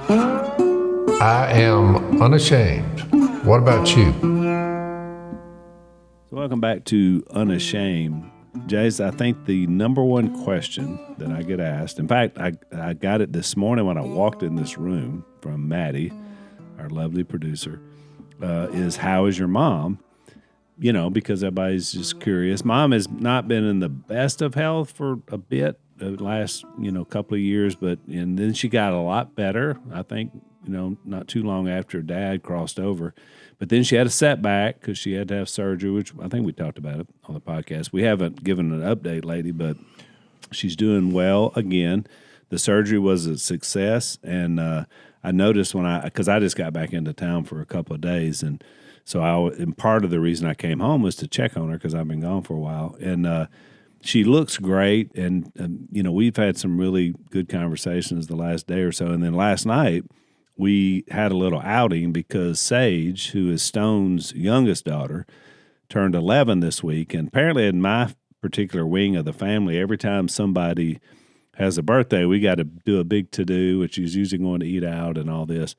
I am unashamed. What about you? So welcome back to Unashamed. Jase, I think the number one question that I get asked, in fact, I got it this morning when I walked in this room from Maddie, our lovely producer, is how is your mom? You know, because everybody's just curious. Mom has not been in the best of health for a bit, the last, couple of years, and then she got a lot better, I think, not too long after Dad crossed over. But then she had a setback because she had to have surgery, which I think we talked about it on the podcast. We haven't given an update lately, but she's doing well again. The surgery was a success, and I noticed because I just got back into town for a couple of days, and so and part of the reason I came home was to check on her because I've been gone for a while, and she looks great, and we've had some really good conversations the last day or so, and then last night we had a little outing because Sage, who is Stone's youngest daughter, turned 11 this week. And apparently in my particular wing of the family, every time somebody has a birthday, we got to do a big to-do, which is usually going to eat out and all this,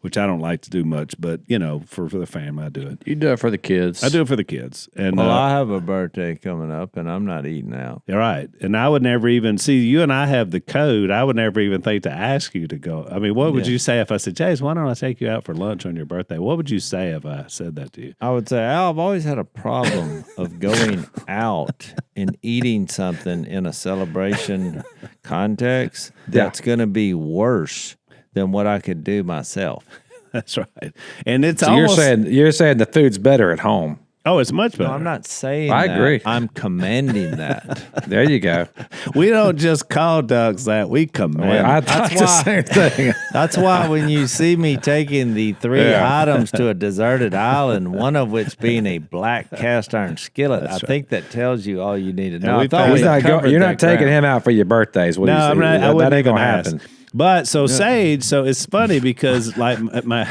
which I don't like to do much. But, for the family, I do it. You do it for the kids. I do it for the kids. And I have a birthday coming up, and I'm not eating out. All right. And I would never even, see, you and I have the code. I would never even think to ask you to go. I mean, what would you say if I said, Jase, why don't I take you out for lunch on your birthday? What would you say if I said that to you? I would say, Al, I've always had a problem of going out and eating something in a celebration context that's going to be worse than what I could do myself. That's right. And it's so almost... You're saying the food's better at home. Oh, it's much better. No, I'm not saying I agree. I'm commanding that. There you go. We don't just call ducks that. We command. I thought the same thing. That's why when you see me taking the three items to a deserted island, one of which being a black cast iron skillet, I think that tells you all you need to know. You're not taking him out for your birthdays. No, I'm not. That ain't going to happen. But Sage, so it's funny because like my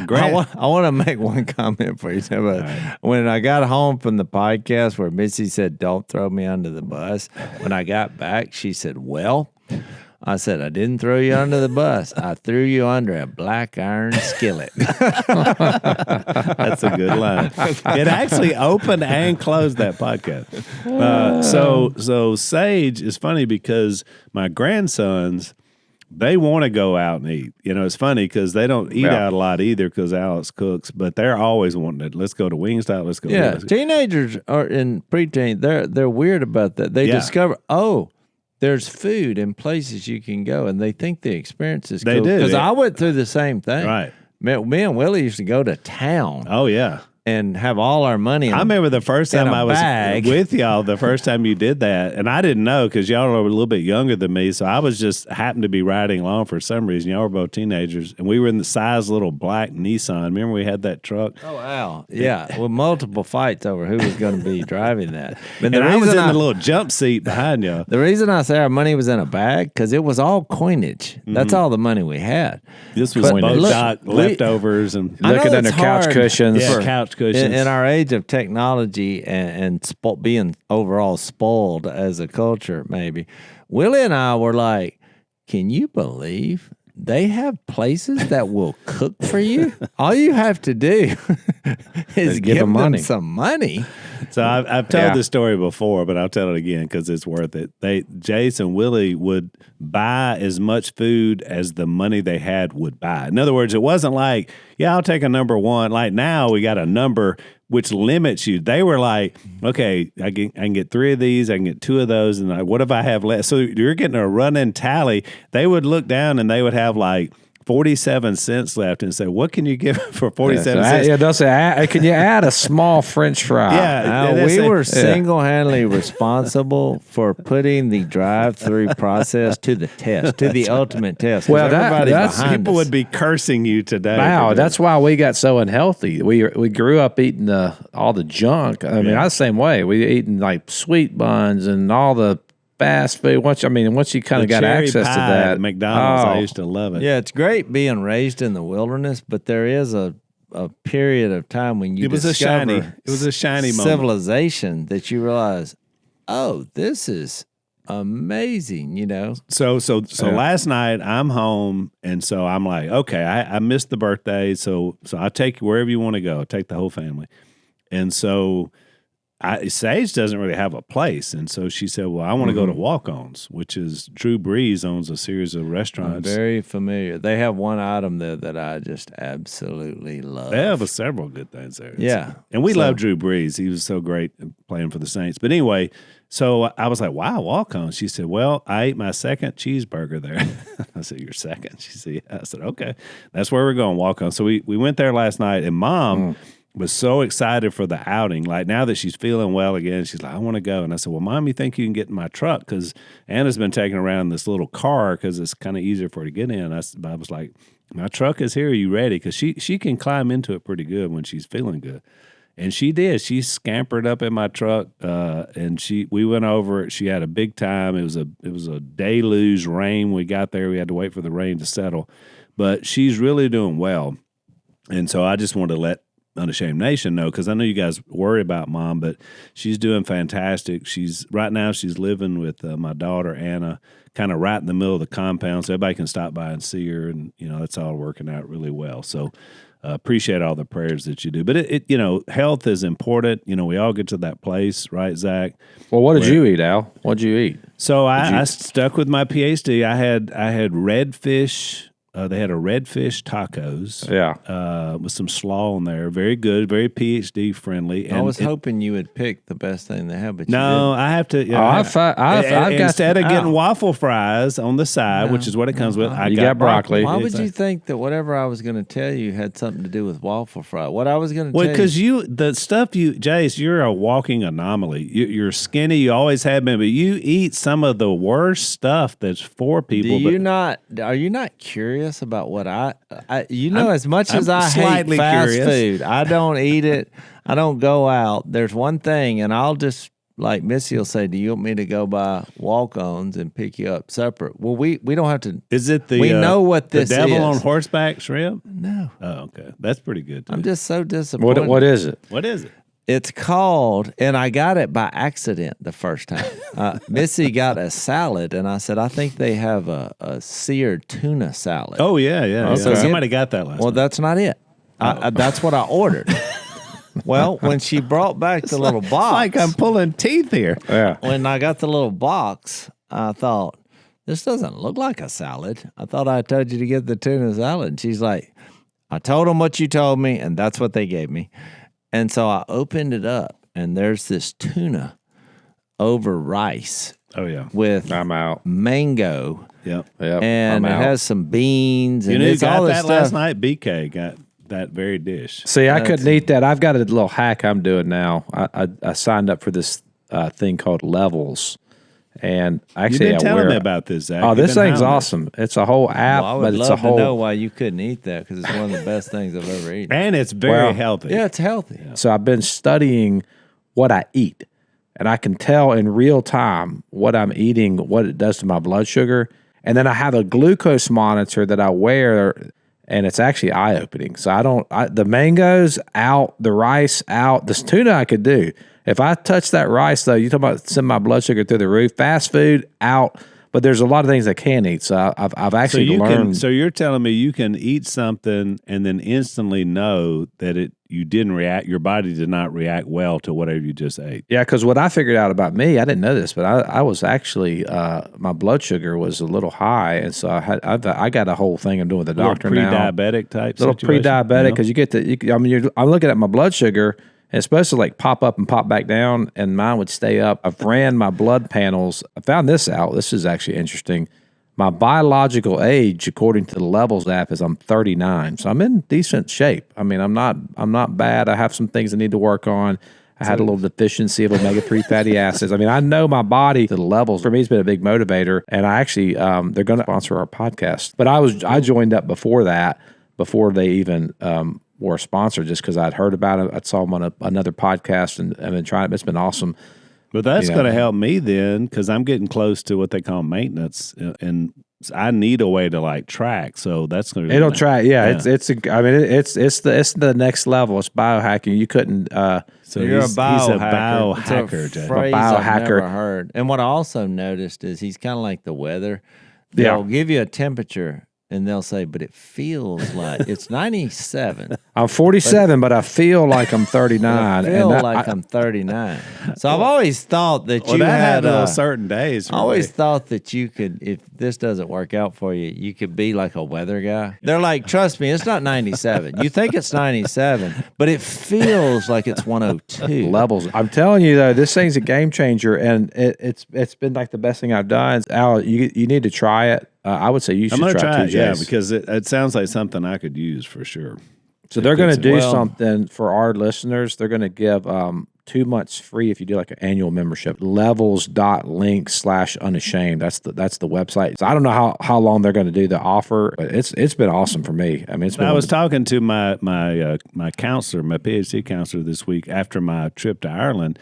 grand, I want to make one comment for you. When I got home from the podcast where Missy said, "Don't throw me under the bus," when I got back, she said, "Well," I said, "I didn't throw you under the bus. I threw you under a black iron skillet." That's a good line. It actually opened and closed that podcast. So Sage is funny because my grandsons, they want to go out and eat. It's funny because they don't eat out a lot either because Alex cooks, but they're always wanting it. Let's go to Wingstop. Let's go. Yeah, teenagers are in preteen. They're weird about that. They discover, there's food in places you can go, and they think the experience is cool. They do. Because I went through the same thing. Right. Me and Willie used to go to town. Oh, yeah. And have all our money. I remember the first time I was with y'all, the first time you did that, and I didn't know because y'all were a little bit younger than me, so I was just happened to be riding along for some reason. Y'all were both teenagers, and we were in the size little black Nissan. Remember we had that truck? Oh, wow. Yeah, with multiple fights over who was going to be driving that. But I was in the little jump seat behind y'all. The reason I say our money was in a bag, because it was all coinage. Mm-hmm. That's all the money we had. This was both leftovers and looking under couch cushions. Yeah, couch cushions. In our age of technology and being overall spoiled as a culture, maybe, Willie and I were like, can you believe they have places that will cook for you? All you have to do is give them some money. So I've told this story before, but I'll tell it again because it's worth it. Jase and Willie would buy as much food as the money they had would buy. In other words, it wasn't like, I'll take a number one. Like now we got a number which limits you. They were like, okay, I can get 3 of these, I can get 2 of those, and what if I have less? So you're getting a running tally. They would look down and they would have like 47 cents left and say, what can you give for 47 cents? They'll say, can you add a small French fry? Yeah. We were single-handedly responsible for putting the drive-through process to the test, to the ultimate test. Well, people would be cursing you today. Wow, that's why we got so unhealthy. We grew up eating all the junk. I mean, I was the same way. We eating like sweet buns and all the fast food. Once you kind of got access to that at McDonald's, I used to love it. Yeah, it's great being raised in the wilderness, but there is a period of time when you discover it was a shiny moment. Civilization that you realize, oh, this is amazing, So last night I'm home, and so I'm like, okay, I missed the birthday, so I take you wherever you want to go. Take the whole family, and so Sage doesn't really have a place, and so she said, well, I want to go to Walk-Ons, which is Drew Brees owns a series of restaurants. I'm very familiar. They have one item there that I just absolutely love. They have several good things there. Yeah. And we love Drew Brees. He was so great playing for the Saints. But anyway, so I was like, wow, Walk-On. She said, well, I ate my second cheeseburger there. I said, your second? She said, yeah. I said, okay. That's where we're going, Walk-On. So we went there last night, and Mom was so excited for the outing. Like, now that she's feeling well again, she's like, I want to go. And I said, well, Mom, you think you can get in my truck? Because Anna's been taking around this little car because it's kind of easier for her to get in. I was like, my truck is here. Are you ready? Because she can climb into it pretty good when she's feeling good. And she did. She scampered up in my truck, and we went over it. She had a big time. It was a deluge rain. We got there. We had to wait for the rain to settle. But she's really doing well. And so I just wanted to let Unashamed Nation know, because I know you guys worry about Mom, but she's doing fantastic. Right now she's living with my daughter Anna, kind of right in the middle of the compound, so everybody can stop by and see her, and it's all working out really well. So appreciate all the prayers that you do. But it health is important. We all get to that place, right, Zach? Well, what did you eat, Al? What did you eat? So I stuck with my PhD. I had redfish. They had a redfish tacos, with some slaw on there. Very good, very PhD friendly. And I was hoping you would pick the best thing they have, but no, I have to. Instead of getting waffle fries on the side, which is what it comes with, I got broccoli. Why would you think that whatever I was going to tell you had something to do with waffle fry? What I was going to tell you, because the stuff Jase, you're a walking anomaly. You're skinny. You always have been, but you eat some of the worst stuff that's for people. Are you not curious about what as much as I hate fast food, I don't eat it. I don't go out. There's one thing, and I'll just, like Missy will say, do you want me to go buy Walk-Ons and pick you up separate? Well, we don't have to. Is it we know what this is. The devil on horseback shrimp? No. Oh, okay. That's pretty good too. I'm just so disappointed. What is it? What is it? It's called, and I got it by accident the first time. Missy got a salad, and I said, I think they have a seared tuna salad. Oh, yeah. Okay. So somebody got that last Well, night. That's not it. That's what I ordered. Well, when she brought back the little box. It's like I'm pulling teeth here. Yeah. When I got the little box, I thought, this doesn't look like a salad. I thought I told you to get the tuna salad. And she's like, I told them what you told me, and that's what they gave me. And so I opened it up, and there's this tuna over rice. Oh, yeah. With I'm out. Mango. Yep. And it has some beans. And it's all got this that stuff. last night? BK got that very dish. See, I couldn't eat that. I've got a little hack I'm doing now. I signed up for this thing called Levels. And actually, You've been telling me about this, Zach. Oh, this thing's awesome. It's a whole app, I would but it's love a whole. to know why you couldn't eat that, because it's one of the best things I've ever eaten. And it's very healthy. Yeah, it's healthy. So I've been studying what I eat, and I can tell in real time what I'm eating, what it does to my blood sugar. And then I have a glucose monitor that I wear, and it's actually eye-opening. So the mangoes out, the rice out, this tuna I could do. If I touch that rice, though, you talk about sending my blood sugar through the roof. Fast food out, but there's a lot of things I can't eat. So I've actually learned. So you're telling me you can eat something and then instantly know that you didn't react. Your body did not react well to whatever you just ate. Yeah, because what I figured out about me, I didn't know this, but I was actually my blood sugar was a little high, and so I got a whole thing I'm doing with the doctor now. Pre-diabetic type. Little pre-diabetic, because I'm looking at my blood sugar. And it's supposed to like pop up and pop back down, and mine would stay up. I've ran my blood panels. I found this out. This is actually interesting. My biological age, according to the Levels app, is I'm 39. So I'm in decent shape. I mean, I'm not bad. I have some things I need to work on. I had a little deficiency of omega-3 fatty acids. I mean, I know my body to the Levels. For me, it's been a big motivator. And I actually, they're going to sponsor our podcast. But I joined up before that, before they even were a sponsor, just because I'd heard about it. I saw them on another podcast, and I've been trying it. It's been awesome. But that's going to help me then, because I'm getting close to what they call maintenance. And I need a way to like track. So that's going to It'll track. Yeah. It's the next level. It's biohacking. You couldn't, so you're he's a biohacker. biohacker, It's a Jay. phrase biohacker. I've never heard. And what I also noticed is he's kind of like the weather. They'll give you a temperature and they'll say, but it feels like it's 97. I'm 47, but I feel like I'm 39. I feel like I'm 39. So I've always thought that you had had certain days. I always thought that you could, if this doesn't work out for you, you could be like a weather guy. They're like, trust me, it's not 97. You think it's 97, but it feels like it's 102. levels. I'm telling you though, this thing's a game changer, and it's been like the best thing I've done. Al, you need to try it. I would say you should try it too, yeah, Jase. because it sounds like something I could use for sure. So they're going to do something for our listeners. They're going to give 2 months free if you do like an annual membership. Levels.link/unashamed. That's the website. So I don't know how long they're going to do the offer, but it's been awesome for me. I mean, I was talking to my counselor, my PhD counselor this week after my trip to Ireland.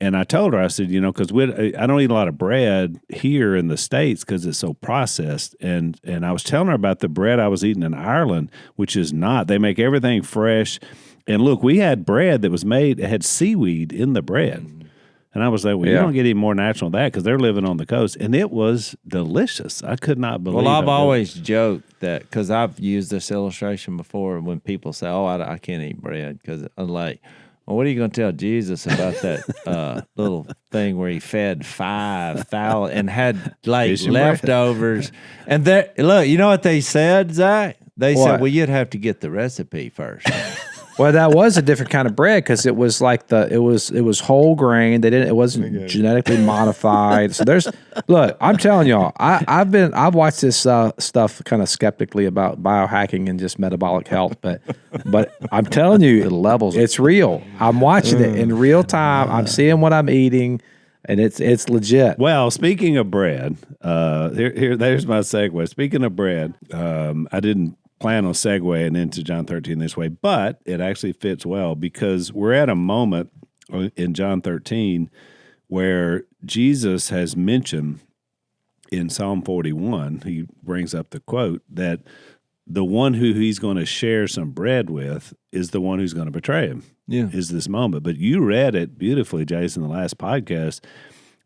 And I told her, I said, because I don't eat a lot of bread here in the States because it's so processed. And I was telling her about the bread I was eating in Ireland, which is not. They make everything fresh. And look, we had bread that was made, it had seaweed in the bread. And I was like, well, you don't get any more natural than that because they're living on the coast. And it was delicious. I could not believe it. Well, I've always joked that because I've used this illustration before when people say, oh, I can't eat bread because I'm like, well, what are you going to tell Jesus about that little thing where he fed 5,000 and had like leftovers? And look, you know what they said, Zach? They said, well, you'd have to get the recipe first. Well, that was a different kind of bread because it was like it was whole grain. It wasn't genetically modified. So look, I'm telling y'all, I've watched this stuff kind of skeptically about biohacking and just metabolic health, but I'm telling you, the levels, it's real. I'm watching it in real time. I'm seeing what I'm eating, and it's legit. Well, speaking of bread, there's my segue. Speaking of bread, I didn't plan on segueing into John 13 this way, but it actually fits well because we're at a moment in John 13 where Jesus has mentioned in Psalm 41, he brings up the quote that the one who he's going to share some bread with is the one who's going to betray him. Yeah. Is this moment. But you read it beautifully, Jason, in the last podcast,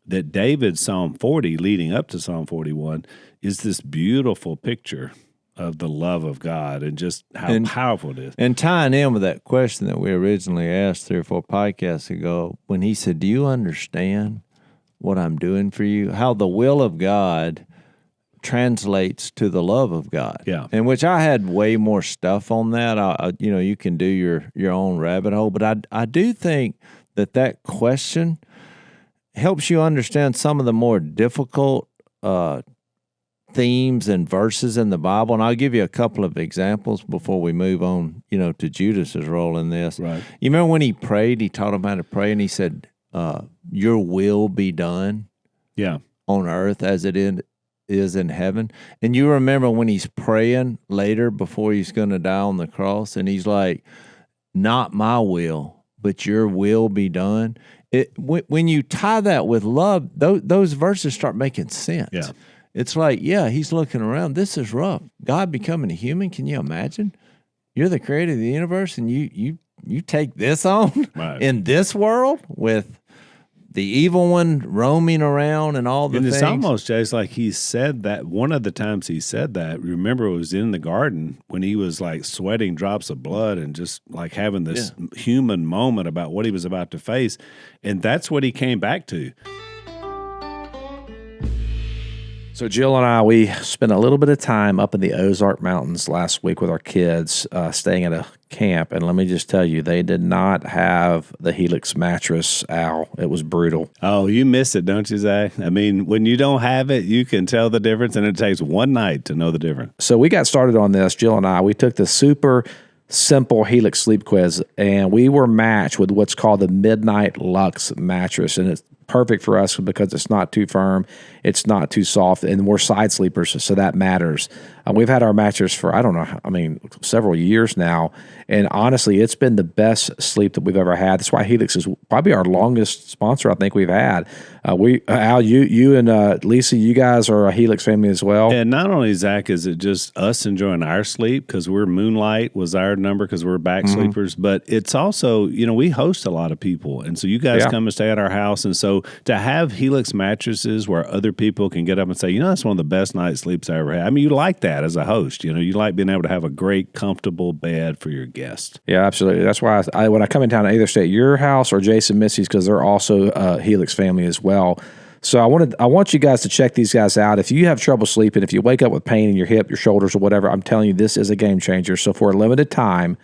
that David's Psalm 40 leading up to Psalm 41 is this beautiful picture of the love of God and just how powerful it is. And tying in with that question that we originally asked 3 or 4 podcasts ago, when he said, do you understand what I'm doing for you? How the will of God translates to the love of God. Yeah. In which I had way more stuff on that. You can do your own rabbit hole, but I do think that question helps you understand some of the more difficult themes and verses in the Bible. And I'll give you a couple of examples before we move on, to Judas's role in this. Right. You remember when he prayed, he taught him how to pray, and he said, your will be done on earth as it is in heaven. And you remember when he's praying later before he's going to die on the cross, and he's like, not my will, but your will be done. When you tie that with love, those verses start making sense. Yeah. It's like, he's looking around. This is rough. God becoming a human. Can you imagine? You're the creator of the universe, and you take this on in this world with the evil one roaming around and all the things. And it's almost, Jase, like he said that one of the times he said that, remember it was in the garden when he was like sweating drops of blood and just like having this human moment about what he was about to face. And that's what he came back to. So Jill and I, we spent a little bit of time up in the Ozark Mountains last week with our kids, staying at a camp. And let me just tell you, they did not have the Helix mattress, Al. It was brutal. Oh, you miss it, don't you, Zach? I mean, when you don't have it, you can tell the difference, and it takes one night to know the difference. So we got started on this, Jill and I. We took the super simple Helix sleep quiz, and we were matched with what's called the Midnight Lux mattress. And it's perfect for us because it's not too firm, it's not too soft, and we're side sleepers, so that matters. We've had our mattress for, I don't know, several years now, and honestly, it's been the best sleep that we've ever had. That's why Helix is probably our longest sponsor I think we've had. Al, you and Lisa, you guys are a Helix family as well. And not only, Zach, is it just us enjoying our sleep because we're Moonlight was our number because we're back sleepers, but it's also, we host a lot of people, and so you guys come and stay at our house, and so to have Helix mattresses where other people can get up and say, that's one of the best night sleeps I ever had. I mean, you like that as a host. You like being able to have a great, comfortable bed for your guest. Yeah, absolutely. That's why when I come in town, I either stay at your house or Jason Missy's because they're also a Helix family as well. So I want you guys to check these guys out. If you have trouble sleeping, if you wake up with pain in your hip, your shoulders, or whatever, I'm telling you, this is a game changer. So for a limited time,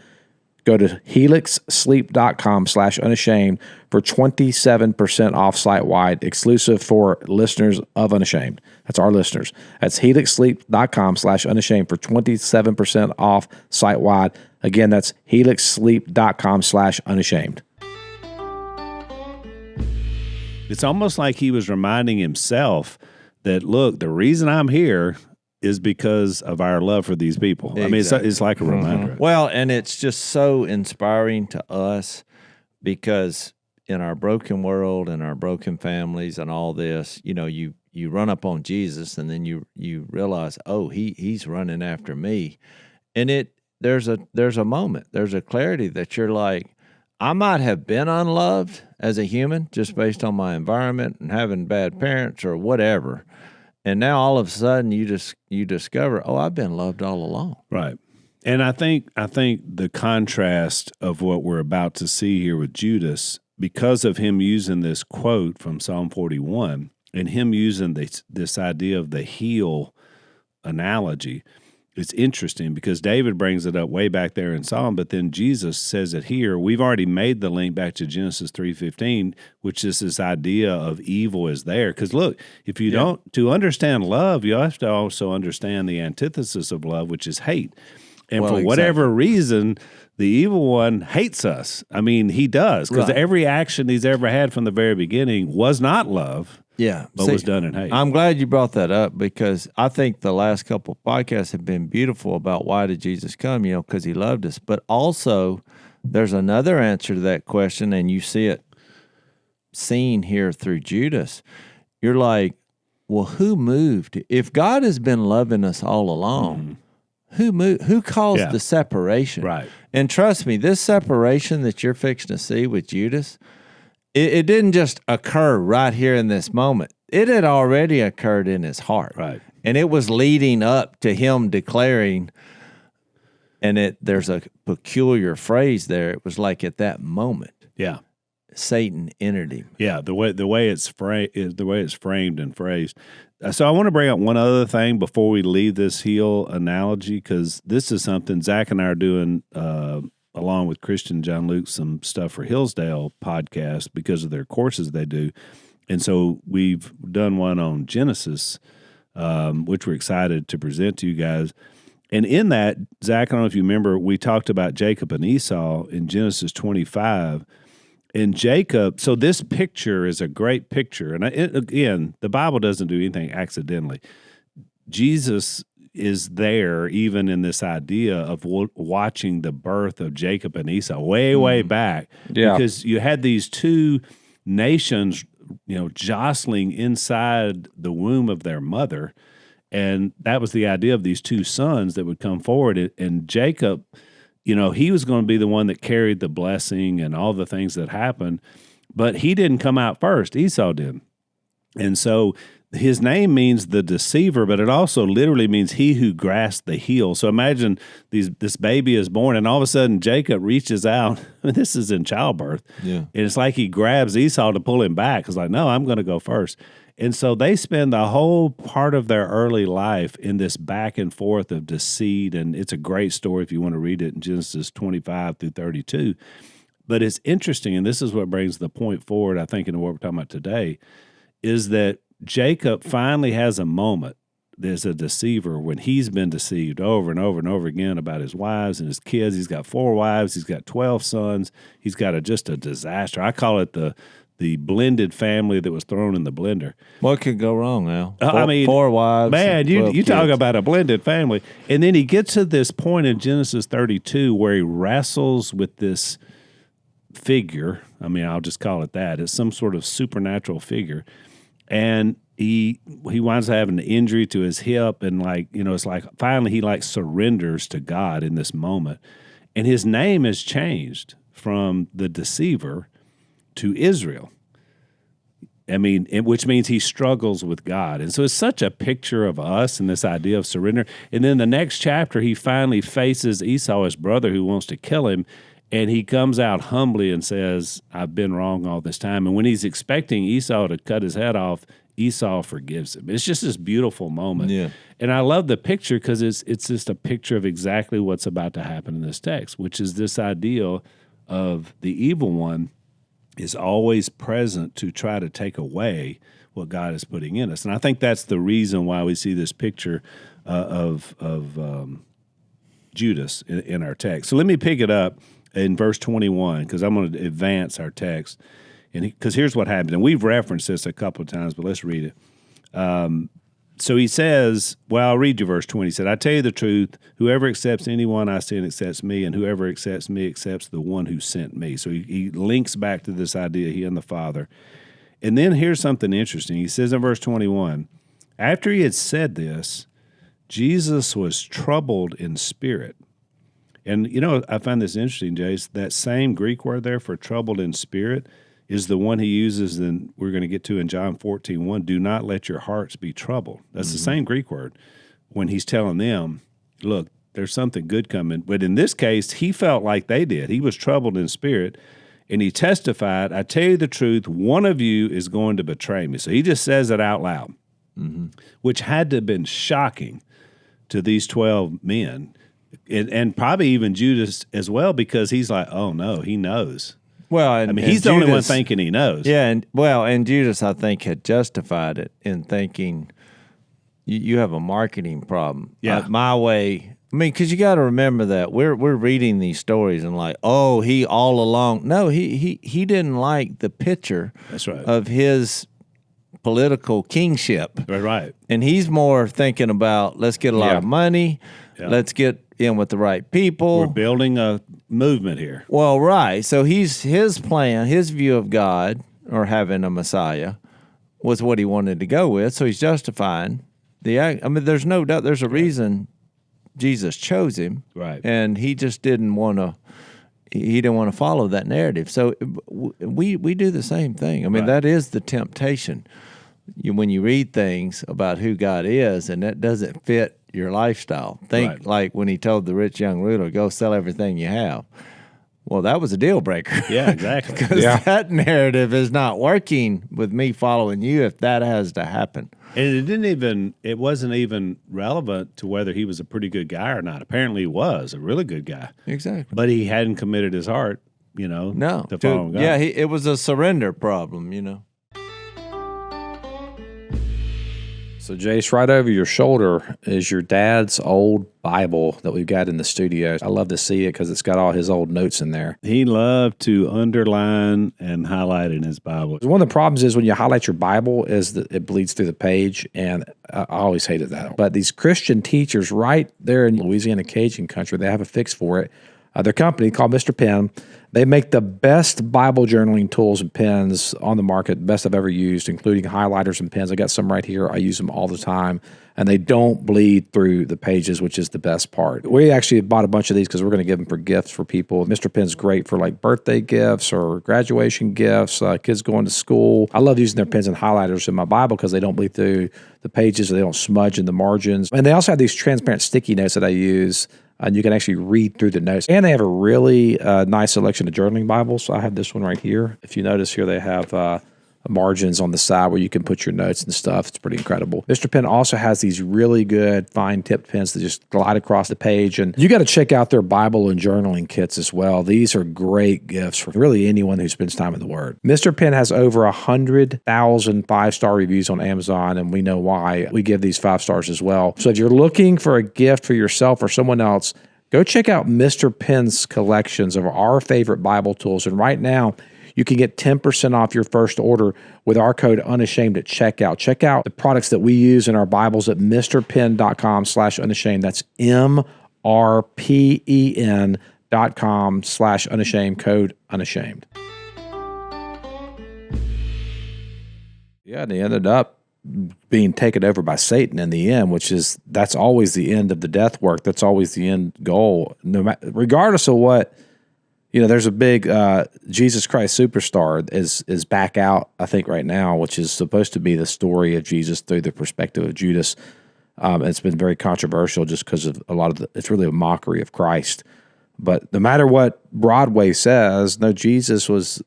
go to helixsleep.com/unashamed for 27% off site-wide, exclusive for listeners of Unashamed. That's our listeners. That's helixsleep.com/unashamed for 27% off site-wide. Again, that's helixsleep.com/unashamed. It's almost like he was reminding himself that, look, the reason I'm here is because of our love for these people. Exactly. I mean, it's like a reminder. Well, and it's just so inspiring to us because in our broken world and our broken families and all this, you run up on Jesus and then you realize, oh, he's running after me. And there's a moment, there's a clarity that you're like, I might have been unloved as a human just based on my environment and having bad parents or whatever. And now all of a sudden you discover, oh, I've been loved all along. Right. And I think the contrast of what we're about to see here with Judas, because of him using this quote from Psalm 41 and him using this idea of the heel analogy, it's interesting because David brings it up way back there in Psalm, but then Jesus says it here. We've already made the link back to Genesis 3:15, which is this idea of evil is there. Because look, if you don't, to understand love, you have to also understand the antithesis of love, which is hate. And for whatever reason, the evil one hates us. I mean, he does, because every action he's ever had from the very beginning was not love. Yeah, but was done in hate. I'm glad you brought that up because I think the last couple of podcasts have been beautiful about why did Jesus come, because he loved us. But also, there's another answer to that question, and you see it seen here through Judas. You're like, well, who moved? If God has been loving us all along, who moved? Who caused the separation? Right. And trust me, this separation that you're fixing to see with Judas, it didn't just occur right here in this moment. It had already occurred in his heart. Right. And it was leading up to him declaring, and there's a peculiar phrase there. It was like at that moment. Yeah. Satan entered him. Yeah, the way it's framed and phrased. So I want to bring up one other thing before we leave this heel analogy, because this is something Zach and I are doing along with Christian John Luke, some stuff for Hillsdale podcast because of their courses they do. And so we've done one on Genesis, which we're excited to present to you guys. And in that, Zach, I don't know if you remember, we talked about Jacob and Esau in Genesis 25. And Jacob, so this picture is a great picture. And again, the Bible doesn't do anything accidentally. Jesus is there even in this idea of watching the birth of Jacob and Esau way back. Yeah. Because you had these two nations, jostling inside the womb of their mother. And that was the idea of these two sons that would come forward. And Jacob, he was going to be the one that carried the blessing and all the things that happened. But he didn't come out first. Esau did. And so his name means the deceiver, but it also literally means he who grasped the heel. So imagine this baby is born, and all of a sudden Jacob reaches out. This is in childbirth. Yeah. And it's like he grabs Esau to pull him back. It's like, no, I'm going to go first. And so they spend the whole part of their early life in this back and forth of deceit, and it's a great story if you want to read it in Genesis 25 through 32. But it's interesting, and this is what brings the point forward, I think, in what we're talking about today, is that Jacob finally has a moment. There's a deceiver when he's been deceived over and over and over again about his wives and his kids. He's got 4 wives. He's got 12 sons. He's got just a disaster. I call it the the blended family that was thrown in the blender. What could go wrong, Al? I mean, 4 wives. Man, and you 12 talk kids. about a blended family. And then he gets to this point in Genesis 32 where he wrestles with this figure. I mean, I'll just call it that. It's some sort of supernatural figure. And he winds up having an injury to his hip, and it's like finally he surrenders to God in this moment. And his name is changed from the deceiver to Israel. I mean, which means he struggles with God. And so it's such a picture of us and this idea of surrender. And then the next chapter, he finally faces Esau, his brother, who wants to kill him. And he comes out humbly and says, I've been wrong all this time. And when he's expecting Esau to cut his head off, Esau forgives him. It's just this beautiful moment. Yeah. And I love the picture because it's just a picture of exactly what's about to happen in this text, which is this idea of the evil one is always present to try to take away what God is putting in us. And I think that's the reason why we see this picture of Judas in our text. So let me pick it up in verse 21, because I'm going to advance our text. And because here's what happened. And we've referenced this a couple of times, but let's read it. So he says, well, I'll read you verse 20. He said, I tell you the truth, whoever accepts anyone I send accepts me, and whoever accepts me accepts the one who sent me. So he links back to this idea, he and the Father. And then here's something interesting. He says in verse 21, after he had said this, Jesus was troubled in spirit. And, I find this interesting, Jase. That same Greek word there for troubled in spirit is the one he uses, and we're going to get to in John 14:1. Do not let your hearts be troubled. That's the same Greek word when he's telling them, look, there's something good coming. But in this case, he felt like they did. He was troubled in spirit, and he testified, I tell you the truth, one of you is going to betray me. So he just says it out loud, which had to have been shocking to these 12 men. And probably even Judas as well, because he's like, oh, no, he knows. Well, he's the only one thinking he knows. Yeah, and Judas, I think, had justified it in thinking you have a marketing problem. Yeah. My way. I mean, because you got to remember that we're reading these stories and like, oh, he all along. No, he didn't like the picture. That's right. Of his political kingship. Right. And he's more thinking about let's get a lot of money, let's get in with the right people. We're building a movement here. Well, right. So his plan, his view of God or having a Messiah was what he wanted to go with. So he's justifying there's no doubt. There's a reason Jesus chose him, right? And he just didn't want to. He didn't want to follow that narrative. So we do the same thing. I mean, that is the temptation. When you read things about who God is, and that doesn't fit your lifestyle. Think like when he told the rich young ruler, go sell everything you have. Well, that was a deal breaker. Yeah, exactly. Because that narrative is not working with me following you if that has to happen. And it wasn't even relevant to whether he was a pretty good guy or not. Apparently he was a really good guy. Exactly. But he hadn't committed his heart, to following God. Yeah, it was a surrender problem, So, Jase, right over your shoulder is your dad's old Bible that we've got in the studio. I love to see it because it's got all his old notes in there. He loved to underline and highlight in his Bible. One of the problems is when you highlight your Bible is that it bleeds through the page, and I always hated that. But these Christian teachers right there in Louisiana Cajun country, they have a fix for it. Their company called Mr. Pen, they make the best Bible journaling tools and pens on the market, best I've ever used, including highlighters and pens. I got some right here. I use them all the time, and they don't bleed through the pages, which is the best part. We actually bought a bunch of these because we're going to give them for gifts for people. Mr. Pen's great for like birthday gifts or graduation gifts, kids going to school. I love using their pens and highlighters in my Bible because they don't bleed through the pages, or they don't smudge in the margins. And they also have these transparent sticky notes that I use. And you can actually read through the notes. And they have a really nice selection of journaling Bibles. So I have this one right here. If you notice here, they have margins on the side where you can put your notes and stuff. It's pretty incredible. Mr. Pen also has these really good fine-tipped pens that just glide across the page. And you got to check out their Bible and journaling kits as well. These are great gifts for really anyone who spends time in the Word. Mr. Pen has over 100,000 five-star reviews on Amazon, and we know why. We give these 5 stars as well. So if you're looking for a gift for yourself or someone else, go check out Mr. Pen's collections of our favorite Bible tools. And right now, you can get 10% off your first order with our code Unashamed at checkout. Check out the products that we use in our Bibles at mrpen.com/unashamed. That's MRPEN.com/unashamed, code Unashamed. Yeah, and they ended up being taken over by Satan in the end, that's always the end of the death work. That's always the end goal. No matter, regardless of what, there's a big Jesus Christ Superstar is back out, I think, right now, which is supposed to be the story of Jesus through the perspective of Judas. It's been very controversial just because of it's really a mockery of Christ. But no matter what Broadway says, no, Jesus was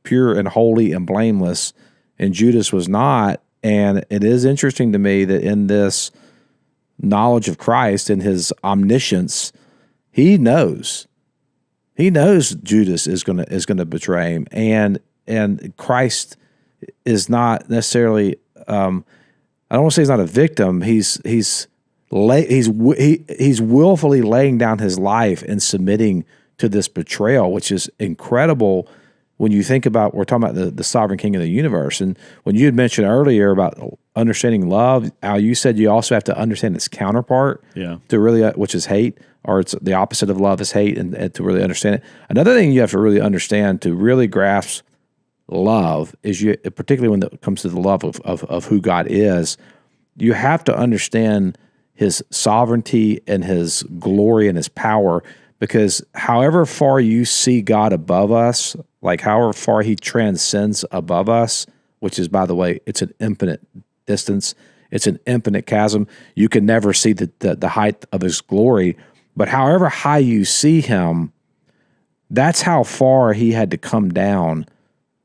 pure and holy and blameless, and Judas was not. And it is interesting to me that in this knowledge of Christ and his omniscience, he knows Judas is gonna betray him, and Christ is not necessarily. I don't want to say he's not a victim. He's willfully laying down his life and submitting to this betrayal, which is incredible when you think about, we're talking about the sovereign king of the universe. And when you had mentioned earlier about understanding love, Al, you said you also have to understand its counterpart, to really, which is hate, or it's the opposite of love is hate, and to really understand it. Another thing you have to really understand to really grasp love is, particularly when it comes to the love of who God is, you have to understand his sovereignty and his glory and his power, because however far you see God above us, like however far he transcends above us, which is, by the way, it's an infinite distance, it's an infinite chasm. You can never see the height of his glory, but however high you see him, that's how far he had to come down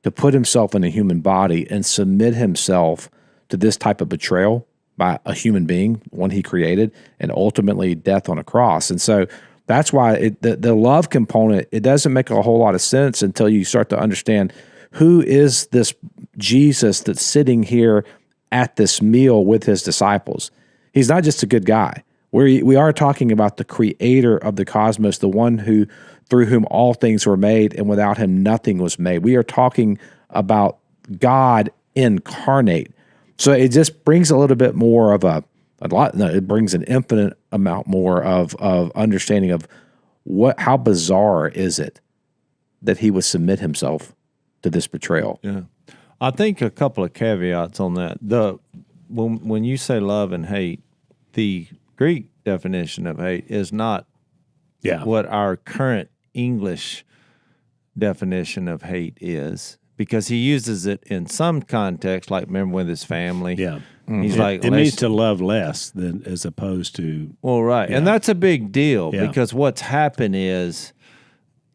to put himself in a human body and submit himself to this type of betrayal by a human being, one he created, and ultimately death on a cross. And so that's why the love component, it doesn't make a whole lot of sense until you start to understand who is this Jesus that's sitting here at this meal with his disciples. He's not just a good guy. We are talking about the creator of the cosmos, the one through whom all things were made, and without him nothing was made. We are talking about God incarnate. So it just brings a little bit more of it brings an infinite amount more of understanding of how bizarre is it that he would submit himself to this betrayal. Yeah. I think a couple of caveats on that. When you say love and hate, the Greek definition of hate is not what our current English definition of hate is, because he uses it in some context, like remember with his family. Yeah. He's like, it means to love less than as opposed to. Well, right. Yeah. And that's a big deal because what's happened is,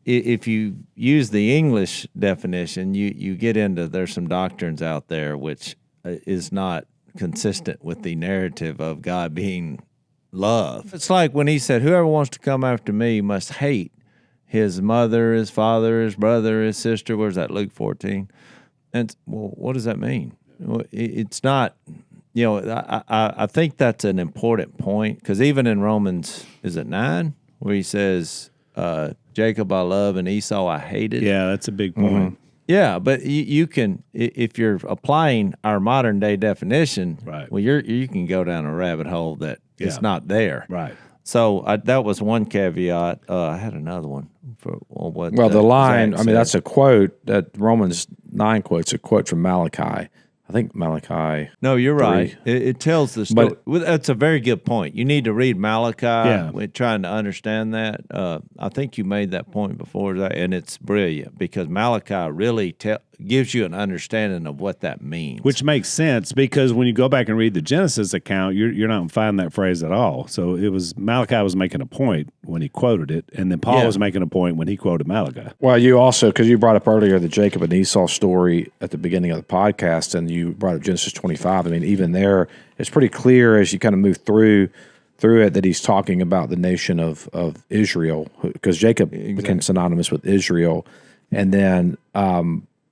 if you use the English definition, you get into, there's some doctrines out there which is not consistent with the narrative of God being love. It's like when he said, whoever wants to come after me must hate his mother, his father, his brother, his sister. Where's that, Luke 14? And, well, what does that mean? Well, it's not, I think that's an important point, because even in Romans, is it 9, where he says, Jacob I love and Esau I hated. Yeah, that's a big point. Mm-hmm. Yeah, but you can, if you're applying our modern day definition, right? Well, you can go down a rabbit hole that it's not there, right? So that was one caveat. I had another one for the line. I mean, that's a quote that Romans 9 quotes, a quote from Malachi. I think Malachi. No, you're 3. Right. It tells the story. That's a very good point. You need to read Malachi. We're trying to understand that. I think you made that point before, and it's brilliant because Malachi really gives you an understanding of what that means. Which makes sense, because when you go back and read the Genesis account, you're not going to find that phrase at all. So Malachi was making a point when he quoted it, and then Paul was making a point when he quoted Malachi. Well, you also, because you brought up earlier the Jacob and Esau story at the beginning of the podcast, and you brought up Genesis 25. I mean, even there, it's pretty clear as you kind of move through it that he's talking about the nation of Israel, because Jacob became synonymous with Israel, and then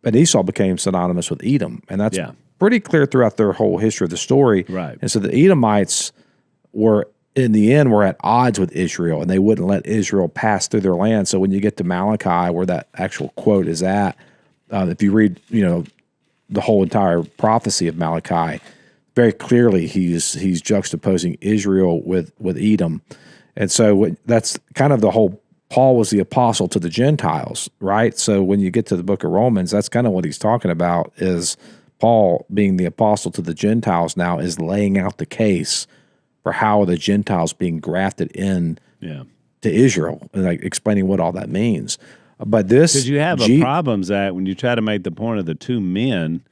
but Esau became synonymous with Edom, and that's pretty clear throughout their whole history of the story. Right. And so the Edomites were in the end were at odds with Israel, and they wouldn't let Israel pass through their land. So when you get to Malachi, where that actual quote is at, if you read, the whole entire prophecy of Malachi, very clearly he's juxtaposing Israel with Edom. And so that's kind of the whole, Paul was the apostle to the Gentiles, right? So when you get to the book of Romans, that's kind of what he's talking about, is Paul being the apostle to the Gentiles now is laying out the case for how the Gentiles being grafted in to Israel, and like explaining what all that means. But this, because you have a problem, Zach, when you try to make the point of the two men,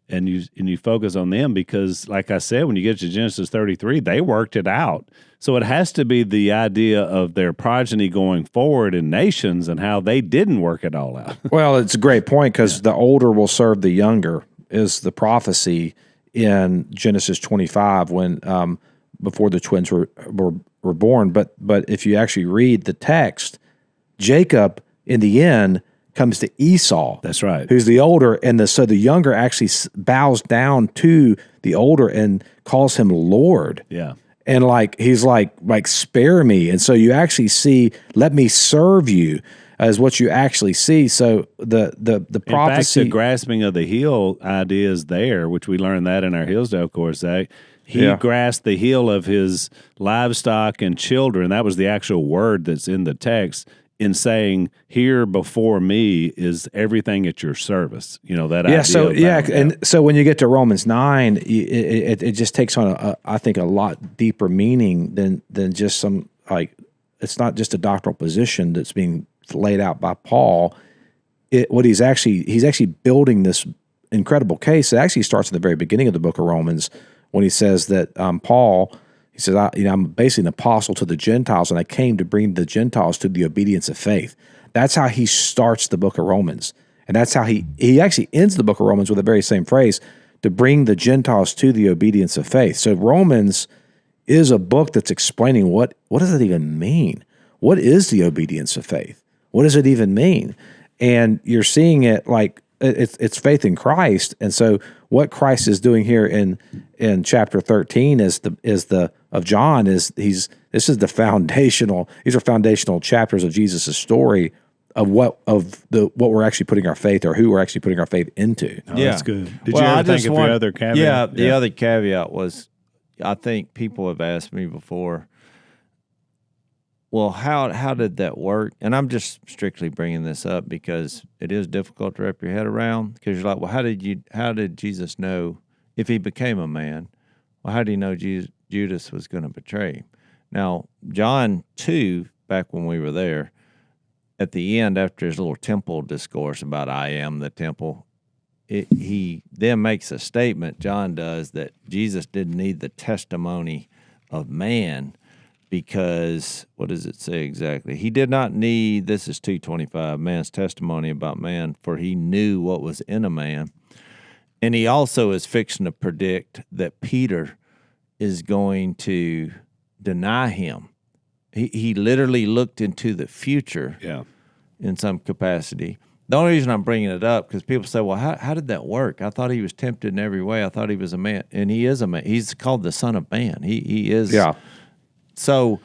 and you focus on them, because, like I said, when you get to Genesis 33, they worked it out. So it has to be the idea of their progeny going forward in nations and how they didn't work it all out. Well, it's a great point, because the older will serve the younger is the prophecy in Genesis 25 when before the twins were born. But if you actually read the text, Jacob in the end comes to Esau. That's right. Who's the older, and so the younger actually bows down to the older and calls him Lord. Yeah. And he's like spare me. And so you actually see, let me serve you, as what you actually see. So the prophecy, in fact, the grasping of the heel idea is there, which we learned that in our Hillsdale course, Zach. He grasped the heel of his livestock and children. That was the actual word that's in the text, in saying, here before me is everything at your service. That idea. And so when you get to Romans 9, it just takes on I think a lot deeper meaning than just some, it's not just a doctrinal position that's being laid out by Paul. He's actually building this incredible case. It actually starts at the very beginning of the book of Romans, when he says that Paul, he says, I'm basically an apostle to the Gentiles, and I came to bring the Gentiles to the obedience of faith. That's how he starts the book of Romans. And that's how he actually ends the book of Romans with the very same phrase, to bring the Gentiles to the obedience of faith. So Romans is a book that's explaining what does it even mean? What is the obedience of faith? What does it even mean? And you're seeing it like it's faith in Christ. And so what Christ is doing here in chapter 13 is of John this is the foundational. These are foundational chapters of Jesus' story of what we're actually putting our faith, or who we're actually putting our faith into. Oh, that's good. Did you ever think of your other caveat? Yeah, the other caveat was, I think people have asked me before, well, how did that work? And I'm just strictly bringing this up because it is difficult to wrap your head around, because you're like, well, how did Jesus know if he became a man? Well, how did he know Judas was going to betray him? Now, John 2, back when we were there, at the end, after his little temple discourse about I am the temple, he then makes a statement, John does, that Jesus didn't need the testimony of man, because, what does it say exactly? He did not need, this is 2:25, man's testimony about man, for he knew what was in a man. And he also is fixing to predict that Peter is going to deny him. He literally looked into the future in some capacity. The only reason I'm bringing it up, because people say, well, how did that work? I thought he was tempted in every way. I thought he was a man. And he is a man. He's called the Son of Man. He is. Yeah. So,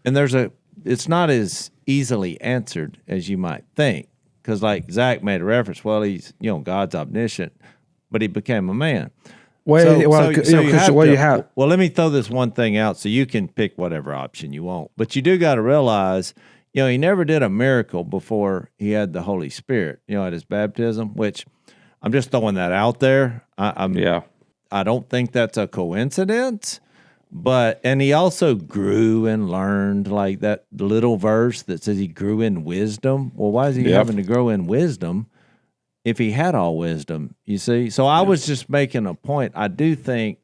and it's not as easily answered as you might think, because like Zach made a reference, well, he's, God's omniscient, but he became a man. Well, let me throw this one thing out so you can pick whatever option you want. But you do got to realize, he never did a miracle before he had the Holy Spirit, at his baptism, which I'm just throwing that out there. I don't think that's a coincidence. And he also grew and learned, like that little verse that says he grew in wisdom. Well, why is he having to grow in wisdom if he had all wisdom, you see? So I was just making a point. I do think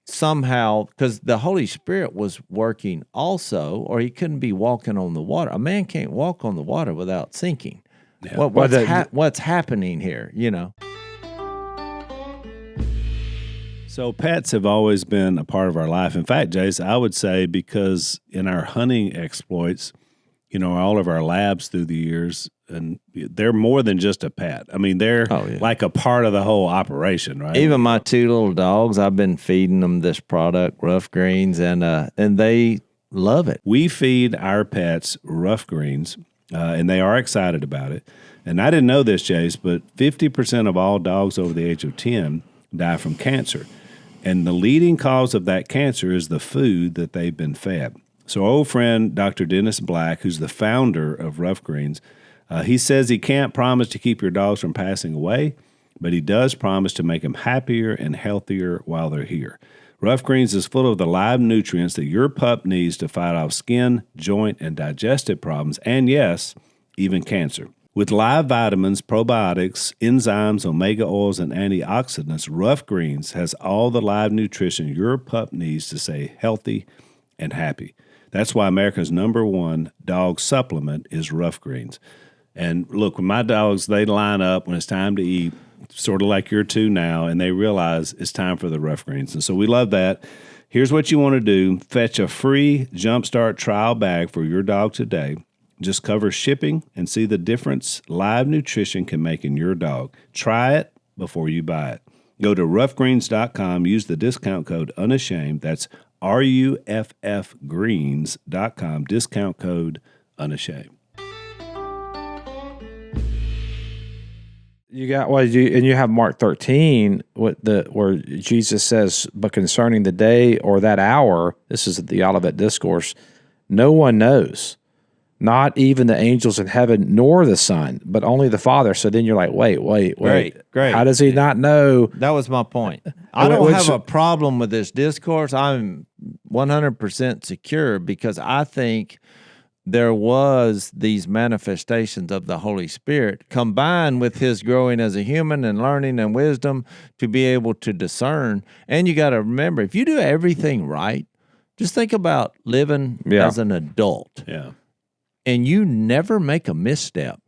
somehow, because the Holy Spirit was working also, or he couldn't be walking on the water. A man can't walk on the water without sinking. Yeah. What's happening here, So pets have always been a part of our life. In fact, Jase, I would say, because in our hunting exploits, all of our labs through the years, and they're more than just a pet. I mean, they're like a part of the whole operation, right? Even my 2 little dogs, I've been feeding them this product, Rough Greens, and they love it. We feed our pets Rough Greens, and they are excited about it. And I didn't know this, Jase, but 50% of all dogs over the age of 10 die from cancer. And the leading cause of that cancer is the food that they've been fed. So our old friend, Dr. Dennis Black, who's the founder of Rough Greens, he says he can't promise to keep your dogs from passing away, but he does promise to make them happier and healthier while they're here. Rough Greens is full of the live nutrients that your pup needs to fight off skin, joint, and digestive problems, and yes, even cancer. With live vitamins, probiotics, enzymes, omega oils, and antioxidants, Rough Greens has all the live nutrition your pup needs to stay healthy and happy. That's why America's #1 dog supplement is Rough Greens. And look, when my dogs, they line up when it's time to eat, sort of like your 2 now, and they realize it's time for the Rough Greens. And so we love that. Here's what you want to do. Fetch a free Jumpstart trial bag for your dog today. Just cover shipping and see the difference live nutrition can make in your dog. Try it before you buy it. Go to roughgreens.com. Use the discount code Unashamed. That's RUFFgreens.com. Discount code Unashamed. You got and you have Mark 13, where Jesus says, "But concerning the day or that hour," this is the Olivet Discourse, "no one knows, not even the angels in heaven, nor the Son, but only the Father." So then you're like, wait. Great. How does he not know? That was my point. I don't have a problem with this discourse. I'm 100% secure because I think there was these manifestations of the Holy Spirit combined with his growing as a human and learning and wisdom to be able to discern. And you got to remember, if you do everything right, just think about living as an adult. Yeah. And you never make a misstep.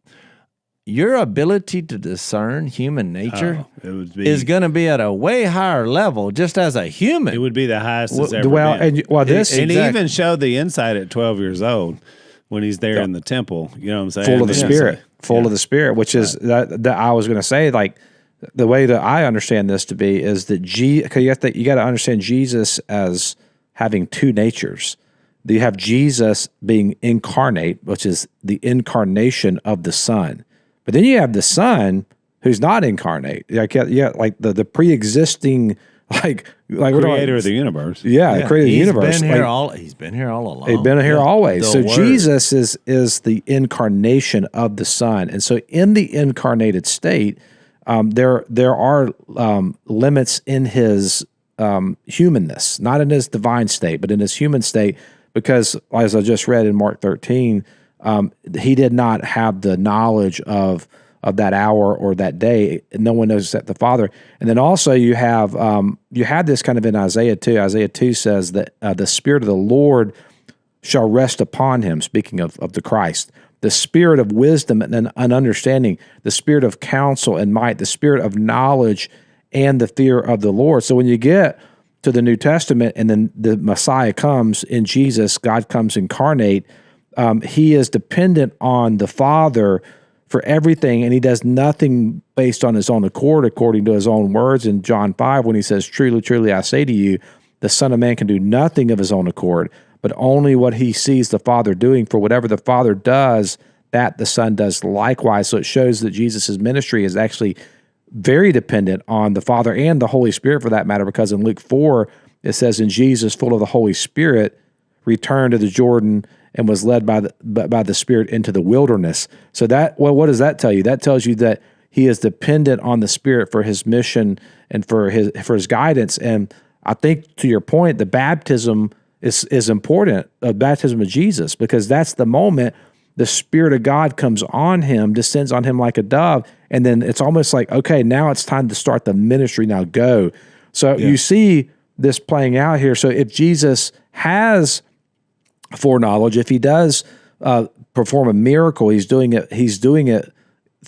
Your ability to discern human nature is going to be at a way higher level just as a human. It would be the highest it's ever been. And he even showed the insight at 12 years old when he's there in the temple. You know what I'm saying? Full of the Spirit. Full of the Spirit, which is that I was going to say, like, the way that I understand this to be is that you got to understand Jesus as having 2 natures. You have Jesus being incarnate, which is the incarnation of the Son. But then you have the Son who's not incarnate. Like the pre-existing, like creator of the universe. Yeah, creator of the universe. He's been here all along. He's been here always. So Word. Jesus is the incarnation of the Son. And so in the incarnated state, there are limits in his humanness, not in his divine state, but in his human state, because as I just read in Mark 13, he did not have the knowledge of that hour or that day. No one knows except the Father. And then also you have this kind of in Isaiah 2. Isaiah 2 says that the Spirit of the Lord shall rest upon him, speaking of the Christ, the Spirit of wisdom and understanding, the Spirit of counsel and might, the Spirit of knowledge and the fear of the Lord. So when you get to the New Testament and then the Messiah comes in Jesus, God comes incarnate, he is dependent on the Father for everything, and he does nothing based on his own accord, according to his own words in John 5, when he says, "Truly, truly, I say to you, the Son of Man can do nothing of his own accord, but only what he sees the Father doing. For whatever the Father does, that the Son does likewise." So it shows that Jesus' ministry is actually very dependent on the Father and the Holy Spirit for that matter, because in Luke 4, it says, "And Jesus, full of the Holy Spirit, returned to the Jordan and was led by the Spirit into the wilderness." So what does that tell you? That tells you that he is dependent on the Spirit for his mission and for his guidance. And I think, to your point, the baptism is important, the baptism of Jesus, because that's the moment the Spirit of God comes on him, descends on him like a dove, and then it's almost like, okay, now it's time to start the ministry. Now go. So you see this playing out here. So if Jesus has foreknowledge, if he does perform a miracle, he's doing it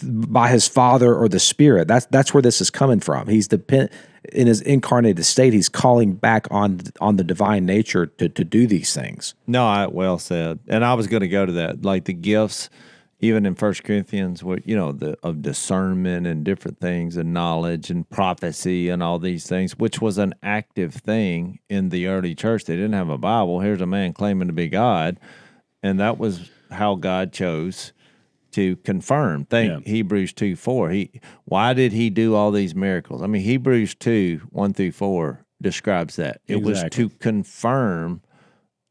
by his Father or the Spirit. That's where this is coming from. in his incarnated state, he's calling back on the divine nature to do these things. No, well said. And I was going to go to that, like the gifts, even in 1 Corinthians, where of discernment and different things, and knowledge and prophecy and all these things, which was an active thing in the early church. They didn't have a Bible. Here's a man claiming to be God, and that was how God chose to confirm. Think Hebrews 2:4. Why did he do all these miracles? I mean, Hebrews 2:1-4 describes that. It was to confirm